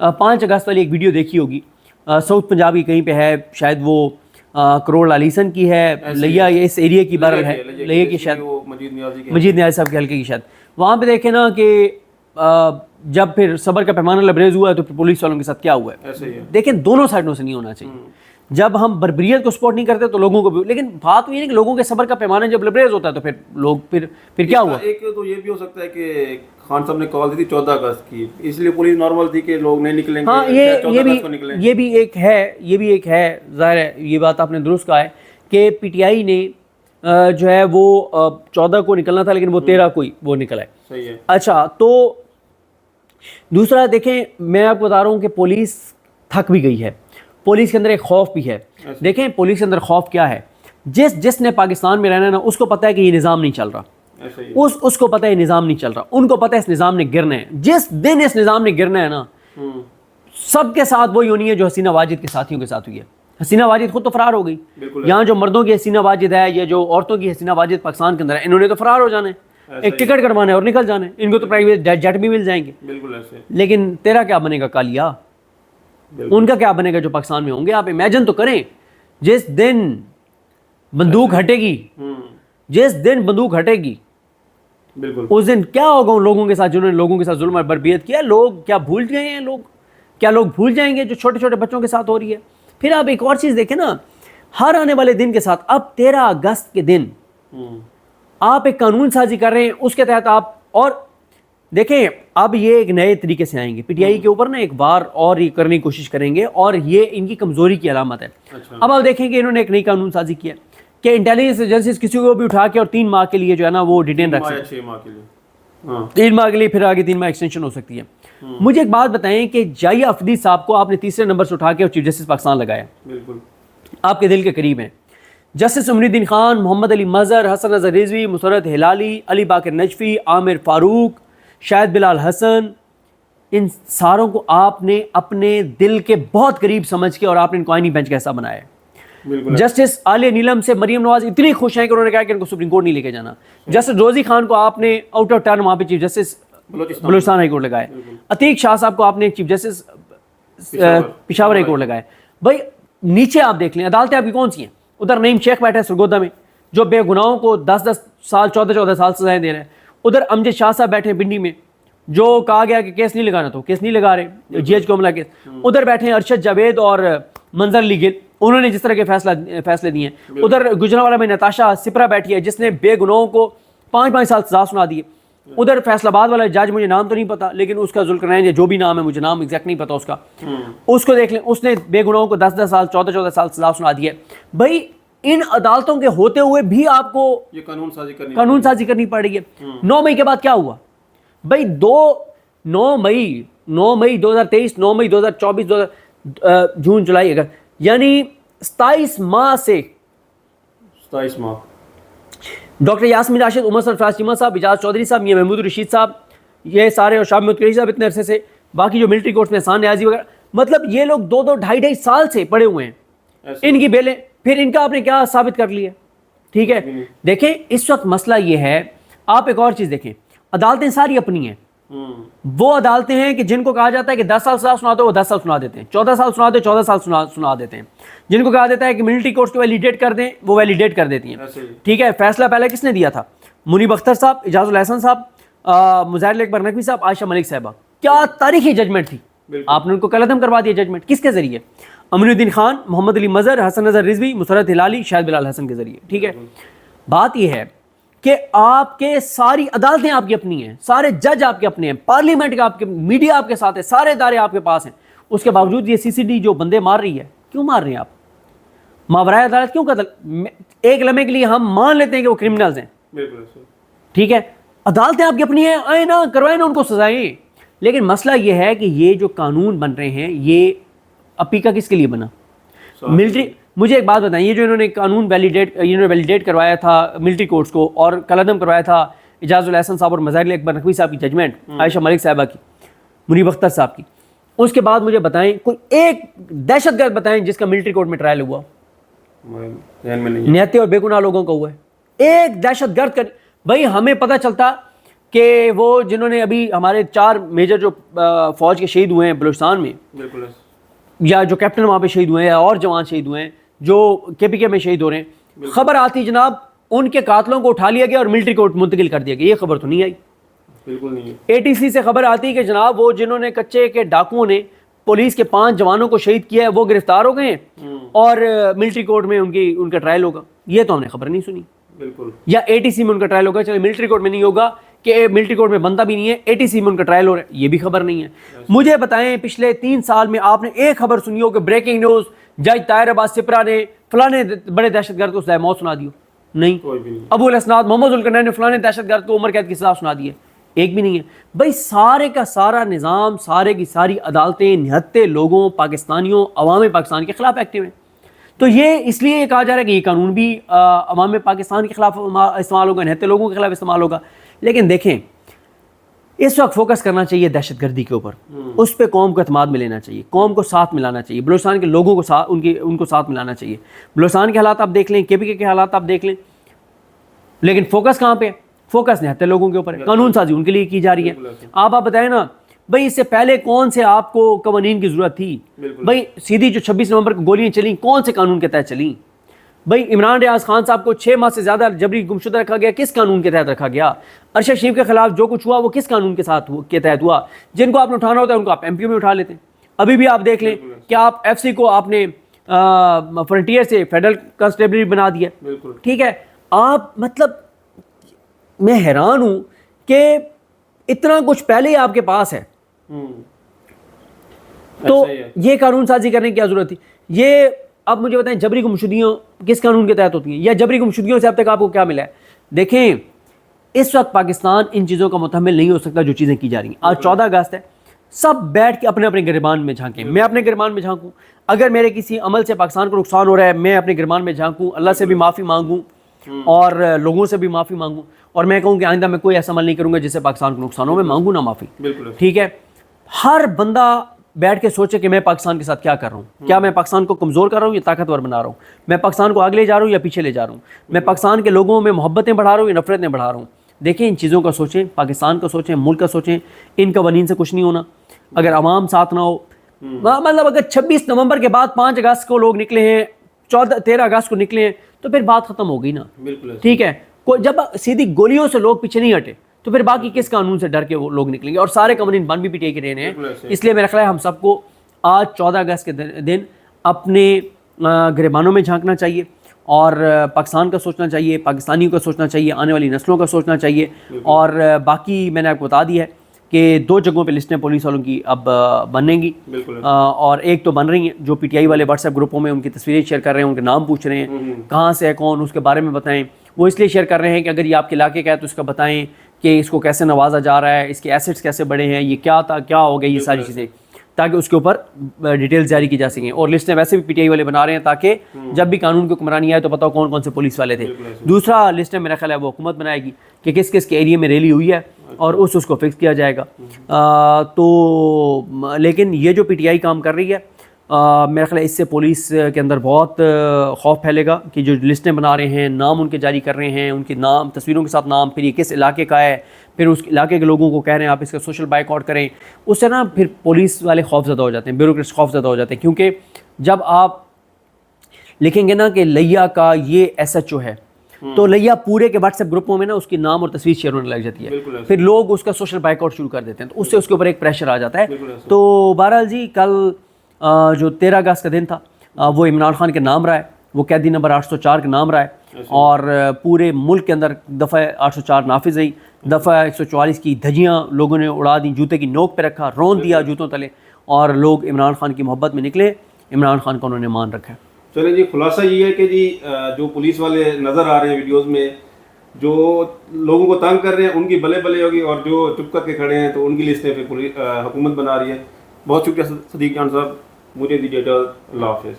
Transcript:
5 اگست والی ایک ویڈیو دیکھی ہوگی, ساؤتھ پنجاب کی کہیں پہ ہے, شاید وہ کروڑ علیسن کی ہے, لیا یہ اس ایریا کی بہرحال ہے, لیا کی شاید مجید نیازی صاحب کے حلقے کی شاید. وہاں پہ دیکھیں نا کہ جب پھر صبر کا پیمانہ لبریز ہوا ہے تو پھر پولیس والوں کے ساتھ کیا ہوا ہے. دیکھیں دونوں سائڈوں سے نہیں ہونا چاہیے. جب ہم بربریت کو سپورٹ نہیں کرتے تو لوگوں کو بھی, لیکن بات یہ ہے کہ لوگوں کے صبر کا پیمانہ جب لبریز ہوتا ہے تو پھر لوگ پھر کیا ہوا. ایک تو یہ بھی ہو سکتا ہے کہ خان صاحب نے کال دی تھی 14 اگست کی, اس لیے پولیس نارمل تھی کہ لوگ نہیں نکلیں گے. ہاں یہ بھی ایک ہے, ظاہر ہے یہ بات آپ نے درست کہا ہے کہ پی ٹی آئی نے جو ہے وہ 14 کو نکلنا تھا لیکن وہ 13 کو ہی وہ نکلا ہے. صحیح ہے. اچھا تو دوسرا دیکھیں, میں آپ کو بتا رہا ہوں کہ پولیس تھک بھی گئی ہے, پولیس کے اندر ایک خوف بھی ہے. دیکھیں پولیس کے اندر خوف کیا ہے, جس نے پاکستان میں رہنا ہے نا اس کو پتہ ہے کہ یہ نظام نہیں چل رہا, اس کو پتہ ہے نظام نہیں چل رہا, ان کو پتہ ہے اس نظام نے گرنا ہے. جس دن اس نظام نے گرنا ہے نا, سب کے ساتھ وہی ہونی ہے جو حسینہ واجد کے ساتھیوں کے ساتھ ہوئی ہے. حسینہ واجد خود تو فرار ہو گئی. یہاں جو مردوں کی حسینہ واجد ہے یا جو عورتوں کی حسینہ واجد پاکستان کے اندر ہے, انہوں نے تو فرار ہو جانا ہے, ایک ٹکٹ کروانا ہے اور نکل جانا ہے. ان کو تو پرائیویٹ جیٹ بھی مل جائیں گے. بالکل ایسے. لیکن تیرا کیا بنے گا کالیا, ان کا کیا بنے گا جو پاکستان میں ہوں گے. آپ امیجن تو کریں, جس دن بندوق ہٹے گی, بالکل اس دن کیا ہوگا ان لوگوں کے ساتھ جنہوں نے لوگوں کے ساتھ ظلم اور بربریت کیا. لوگ کیا بھول گئے ہیں, لوگ بھول جائیں گے جو چھوٹے چھوٹے بچوں کے ساتھ ہو رہی ہے. پھر آپ ایک اور چیز دیکھیں نا, ہر آنے والے دن کے ساتھ اب 13 اگست کے دن آپ ایک قانون سازی کر رہے ہیں, اس کے تحت آپ, اور دیکھیں اب یہ ایک نئے طریقے سے آئیں گے پی ٹی آئی کے اوپر نا, ایک بار اور یہ کرنے کی کوشش کریں گے, اور یہ ان کی کمزوری کی علامت ہے. اب آپ دیکھیں کہ انہوں نے ایک نئی قانون سازی کیا کہ انٹیلیجنس ایجنسیز کسی کو بھی اٹھا کے اور 3 ماہ کے لیے جو ہے نا وہ ڈیٹین رکھ سکتے ہیں. 3 ماہ کے لیے, پھر آگے 3 ماہ ایکسٹینشن ہو سکتی ہے. مجھے ایک بات بتائیں کہ جائیہ افدی صاحب کو آپ نے تیسرے نمبر سے اٹھا کے اور چیف جسٹس پاکستان لگایا, بالکل آپ کے دل کے قریب ہیں. جسٹس امین الدین خان, محمد علی مظہر, حسن نظر رضوی, مسرت ہلالی, علی باقر نجفی, عامر فاروق, شاہد بلال حسن, ان ساروں کو آپ نے اپنے دل کے بہت قریب سمجھ کے اور آپ نے ان کو آئینی بینچ کا حصہ بنایا ہے. جسٹس عالیہ نیلم سے مریم نواز اتنی خوش ہیں کہ انہوں نے کہا کہ ان کو سپریم کورٹ نہیں لے کے جانا. جسٹس روزی خان کو آپ نے آؤٹ آف ٹرن وہاں پہ chief justice Balochistan high court لگائے. عتیق شاہ صاحب کو آپ نے chief justice Peshawar high court لگائے. بھائی نیچے آپ دیکھ لیں عدالتیں آپ کی کون سی ہیں. ادھر نعیم شیخ بیٹھا ہے سرگودا میں جو بے گناہوں کو 10 سال 14 سال سزائیں دے رہے ہیں. ادھر امجد شاہ صاحب بیٹھے ہیں پنڈی میں جو کہا گیا کہ کیس نہیں لگانا, تو کیس نہیں لگا رہے, جی ایچ کو حملہ کیس. ادھر بیٹھے ہیں ارشد جاوید اور منظر علی گل, انہوں نے جس طرح کے فیصلے دیے ہیں. ادھر گجرانوالہ میں نتاشا سپرا بیٹھی ہے جس نے بے گناہوں کو 5 سال سزا سنا دی ہے. ادھر فیصل آباد والا جج, مجھے نام تو نہیں پتا لیکن اس کا ذوالقرنین یا جو بھی نام ہے, مجھے نام ایگزیکٹ نہیں پتا اس کا, اس کو دیکھ لیں, اس نے بے گناہوں کو 10 سال 14 سال سزا سنا دی ہے. بھائی ان عدالتوں کے ہوتے ہوئے بھی آپ کو یہ قانون سازی کرنی پڑ رہی ہے. 9 مئی کے بعد کیا ہوا بھائی, 9 مئی 2023, 9 مئی 2024, جون جولائی اگر یعنی 27 ماہ سے 27 ماہ ڈاکٹر یاسمین راشد, عمر سرفراز چیمہ صاحب, اجاز چودھری صاحب, میاں محمود رشید صاحب, یہ سارے, اور شاہ محمود قریشی صاحب اتنے عرصے سے, باقی جو ملٹری کورٹس میں احسان نیازی وغیرہ, مطلب یہ لوگ 2-2 سال سے پڑے ہوئے ہیں. ان کی بیلیں, پھر ان کا آپ نے کیا ثابت کر لیا. ٹھیک ہے, دیکھیں اس وقت مسئلہ یہ ہے, آپ ایک اور چیز دیکھیں, عدالتیں ساری اپنی ہیں. وہ عدالتیں ہیں کہ جن کو کہا جاتا ہے کہ 10 سال سزا سناتے ہیں وہ 10 سال سنا دیتے ہیں, 14 سال سناتے ہیں 14 سال سنا دیتے ہیں. جن کو کہا جاتا ہے کہ ملٹری کورٹس کو ویلیڈیٹ کر دیں وہ ویلیڈیٹ کر دیتی ہیں. ٹھیک ہے, فیصلہ پہلے کس نے دیا تھا, منیب اختر صاحب, اجاز الحسن صاحب, مظاہر اکبر نقوی صاحب, عائشہ ملک صاحبہ. کیا تاریخی ججمنٹ تھی, آپ نے ان کو قلعدم کروا دیا. ججمنٹ کس کے ذریعے, امین الدین خان, محمد علی مظہر, حسن نظر رضوی, مسرت ہلالی, شاہد بلال حسن کے ذریعے. ٹھیک ہے, بات یہ ہے کہ آپ کے ساری عدالتیں آپ کی اپنی ہیں, سارے جج آپ کے اپنے ہیں, پارلیمنٹ کا آپ کے, میڈیا آپ کے ساتھ ہے, سارے ادارے آپ کے پاس ہیں. اس کے باوجود یہ CCD جو بندے مار رہی ہے, کیوں مار رہے ہیں آپ, ماورائے عدالت کیوں قتل. ایک لمحے کے لیے ہم مان لیتے ہیں کہ وہ کرمنلز ہیں, ٹھیک ہے, عدالتیں آپ کی اپنی ہیں, آئے نا کروائیں نا ان کو سزائیں. لیکن مسئلہ یہ ہے کہ یہ جو قانون بن رہے ہیں یہ اپیکا کس کے لیے بنا, ملٹری. مجھے ایک بات بتائیں, یہ جو انہوں نے قانون ویلیڈیٹ کروایا تھا ملٹری کورٹس کو اور قلعدم کروایا تھا اجاز الحسن صاحب اور مظاہر اکبر نقوی صاحب کی ججمنٹ, عائشہ ملک صاحبہ کی, منیب اختر صاحب کی, اس کے بعد مجھے بتائیں کوئی ایک دہشت گرد بتائیں جس کا ملٹری کورٹ میں ٹرائل ہوا. نہتے اور بے گناہ لوگوں کا ہوا ہے. ایک دہشت گرد کا بھائی ہمیں پتہ چلتا کہ وہ جنہوں نے ابھی ہمارے 4 میجر جو فوج کے شہید ہوئے ہیں بلوچستان میں، بالکل، یا جو کیپٹن وہاں پہ شہید ہوئے ہیں، یا اور جوان شہید ہوئے ہیں جو KPK میں شہید ہو رہے ہیں، خبر آتی جناب ان کے قاتلوں کو اٹھا لیا گیا اور ملٹری کورٹ منتقل کر دیا گیا. یہ خبر تو نہیں آئی. بالکل نہیں ہے. ATC سے خبر آتی کہ جناب وہ جنہوں نے کچے کے ڈاکوؤں نے پولیس کے 5 جوانوں کو شہید کیا ہے وہ گرفتار ہو گئے ہیں اور ملٹری کورٹ میں ان کا ٹرائل ہوگا. یہ تو ہم نے خبر نہیں سنی. بالکل. یا ATC میں ان کا ٹرائل ہوگا. چلے ملٹری کورٹ میں نہیں ہوگا کہ ملٹری کورٹ میں بندہ بھی نہیں ہے، ATC میں ان کا ٹرائل ہو رہا ہے، یہ بھی خبر نہیں ہے. مجھے بتائیں پچھلے 3 سال میں آپ نے ایک خبر سنی ہو کہ بریکنگ نیوز جج طاہر عباس سپرا نے فلانے بڑے دہشت گرد کو سزائے موت سنا دی ہو؟ نہیں. ابو الاسناد محمد ذوالقرنین نے فلانے دہشت گرد کو عمر قید کی سزا سنا دی ہے؟ ایک بھی نہیں ہے. بھائی سارے کا سارا نظام، سارے کی ساری عدالتیں نہتے لوگوں، پاکستانیوں، عوام پاکستان کے خلاف ایکٹیو ہیں. تو یہ اس لیے یہ کہا جا رہا ہے کہ یہ قانون بھی عوام پاکستان کے خلاف استعمال ہوگا، نہتے لوگوں کے خلاف استعمال ہوگا. لیکن دیکھیں اس وقت فوکس کرنا چاہیے دہشت گردی کے اوپر. اس پہ قوم کو اعتماد میں لینا چاہیے، قوم کو ساتھ ملانا چاہیے، بلوچستان کے لوگوں کو ان کو ساتھ ملانا چاہیے. بلوچستان کے حالات آپ دیکھ لیں، KPK کے حالات آپ دیکھ لیں، لیکن فوکس کہاں پہ؟ فوکس نہتے لوگوں کے اوپر ہے. قانون سازی ان کے لیے کی جا رہی ہے. آپ بتائیں نا بھائی اس سے پہلے کون سے آپ کو قوانین کی ضرورت تھی؟ بھائی سیدھی جو 26 نومبر کو گولیاں چلیں کون سے قانون کے تحت چلیں؟ بھائی عمران ریاض خان صاحب کو 6 ماہ سے زیادہ جبری گمشدہ رکھا گیا، کس قانون کے تحت رکھا گیا؟ ارشد شریف کے خلاف جو کچھ ہوا وہ کس قانون کے تحت ہوا؟ جن کو آپ نے اٹھانا ہوتا ہے ان کو آپ MPO میں اٹھا لیتے ہیں. ابھی بھی آپ دیکھ لیں کہ آپ FC کو آپ نے فرنٹیئر سے فیڈرل کانسٹیبلری بنا دیا. ٹھیک ہے، آپ مطلب میں حیران ہوں کہ اتنا کچھ پہلے ہی آپ کے پاس ہے تو یہ قانون سازی کرنے کی کیا ضرورت تھی؟ یہ اب مجھے بتائیں جبری گمشدگیوں کس قانون کے تحت ہوتی ہیں، یا جبری گمشدگیوں سے اب تک آپ کو کیا ملا ہے؟ دیکھیں اس وقت پاکستان ان چیزوں کا متحمل نہیں ہو سکتا جو چیزیں کی جا رہی ہیں. آج 14 اگست ہے، سب بیٹھ کے اپنے اپنے گریبان میں جھانکیں. میں اپنے گریبان میں جھانکوں، اگر میرے کسی عمل سے پاکستان کو نقصان ہو رہا ہے میں اپنے گریبان میں جھانکوں، اللہ سے بھی معافی مانگوں اور لوگوں سے بھی معافی مانگوں، اور میں کہوں کہ آئندہ میں کوئی ایسا عمل نہیں کروں گا جس سے پاکستان کو نقصان ہو، میں مانگوں نا معافی. ٹھیک ہے، ہر بندہ بیٹھ کے سوچے کہ میں پاکستان کے ساتھ کیا کر رہا ہوں. کیا میں پاکستان کو کمزور کر رہا ہوں یا طاقتور بنا رہا ہوں؟ میں پاکستان کو آگے لے جا رہا ہوں یا پیچھے لے جا رہا ہوں؟ میں پاکستان کے لوگوں میں محبتیں بڑھا رہا ہوں یا نفرتیں بڑھا رہا ہوں؟ دیکھیں ان چیزوں کا سوچیں، پاکستان کا سوچیں، ملک کا سوچیں. ان قوانین سے کچھ نہیں ہونا اگر عوام ساتھ نہ ہو. مطلب اگر 26 نومبر کے بعد 5 اگست کو لوگ نکلے ہیں، 13 اگست کو نکلے ہیں تو پھر بات ختم ہو گئی نا. ٹھیک ہے، جب سیدھی گولیوں سے لوگ پیچھے نہیں ہٹے تو پھر باقی کس قانون سے ڈر کے وہ لوگ نکلیں گے؟ اور سارے قوانین بن بھی PTI کے رہنے ہیں. اس لیے میرا خیال ہے ہم سب کو آج 14 اگست کے دن اپنے گریبانوں میں جھانکنا چاہیے اور پاکستان کا سوچنا چاہیے، پاکستانیوں کا سوچنا چاہیے، آنے والی نسلوں کا سوچنا چاہیے. اور باقی میں نے آپ کو بتا دیا ہے کہ 2 جگہوں پہ لسٹیں پولیس والوں کی اب بنیں گی، اور ایک تو بن رہی ہیں جو PTI والے واٹس ایپ گروپوں میں ان کی تصویریں شیئر کر رہے ہیں، ان کے نام پوچھ رہے ہیں کہاں سے ہے کون، اس کے بارے میں بتائیں. وہ اس لیے شیئر کر رہے ہیں کہ اگر یہ آپ کے علاقے کا ہے تو اس کا بتائیں کہ اس کو کیسے نوازا جا رہا ہے، اس کے ایسٹس کیسے بڑھے ہیں، یہ کیا تھا کیا ہو گیا، یہ ساری چیزیں، تاکہ اس کے اوپر ڈیٹیلز جاری کی جا سکیں. اور لسٹیں ویسے بھی PTI والے بنا رہے ہیں تاکہ جب بھی قانون کی حکمرانی آئے تو پتہ ہو کون کون سے پولیس والے تھے. دوسرا لسٹیں میرا خیال ہے وہ حکومت بنائے گی کہ کس کس کے ایریے میں ریلی ہوئی ہے اور اس کو فکس کیا جائے گا. تو لیکن یہ جو PTI کام کر رہی ہے میرا خیال ہے اس سے پولیس کے اندر بہت خوف پھیلے گا کہ جو لسٹیں بنا رہے ہیں، نام ان کے جاری کر رہے ہیں، ان کے نام تصویروں کے ساتھ نام، پھر یہ کس علاقے کا ہے، پھر اس علاقے کے لوگوں کو کہہ رہے ہیں آپ اس کا سوشل بائک آؤٹ کریں. اس سے نا پھر پولیس والے خوف زدہ ہو جاتے ہیں، بیوروکریٹس خوف زدہ ہو جاتے ہیں. کیونکہ جب آپ لکھیں گے نا کہ لیا کا یہ SHO ہے تو لیا پورے کے واٹس ایپ گروپوں میں نا اس کی نام اور تصویر شیئر ہونے لگ جاتی ہے، پھر لوگ اس کا سوشل بائک آؤٹ شروع کر دیتے ہیں، تو اس سے اس کے اوپر ایک پریشر آ جاتا ہے. تو بہرحال جی کل جو 13 اگست کا دن تھا وہ عمران خان کے نام رہا ہے، وہ قیدی نمبر 804 کے نام رہا ہے، اور پورے ملک کے اندر دفعہ 804 نافذ رہی. دفعہ 144 کی دھجیاں لوگوں نے اڑا دیں، جوتے کی نوک پہ رکھا، رون دیا جوتوں تلے، اور لوگ عمران خان کی محبت میں نکلے، عمران خان کو انہوں نے مان رکھا ہے. چلیں جی، خلاصہ یہ ہے کہ جی جو پولیس والے نظر آ رہے ہیں ویڈیوز میں جو لوگوں کو تنگ کر رہے ہیں ان کی بلے بلے ہوگی، اور جو چپ کر کے کھڑے ہیں تو ان کی لسٹیں پہ حکومت بنا رہی ہے. بہت شکریہ صدیق جان صاحب، مجھے دیجیے اجازت، اللہ حافظ.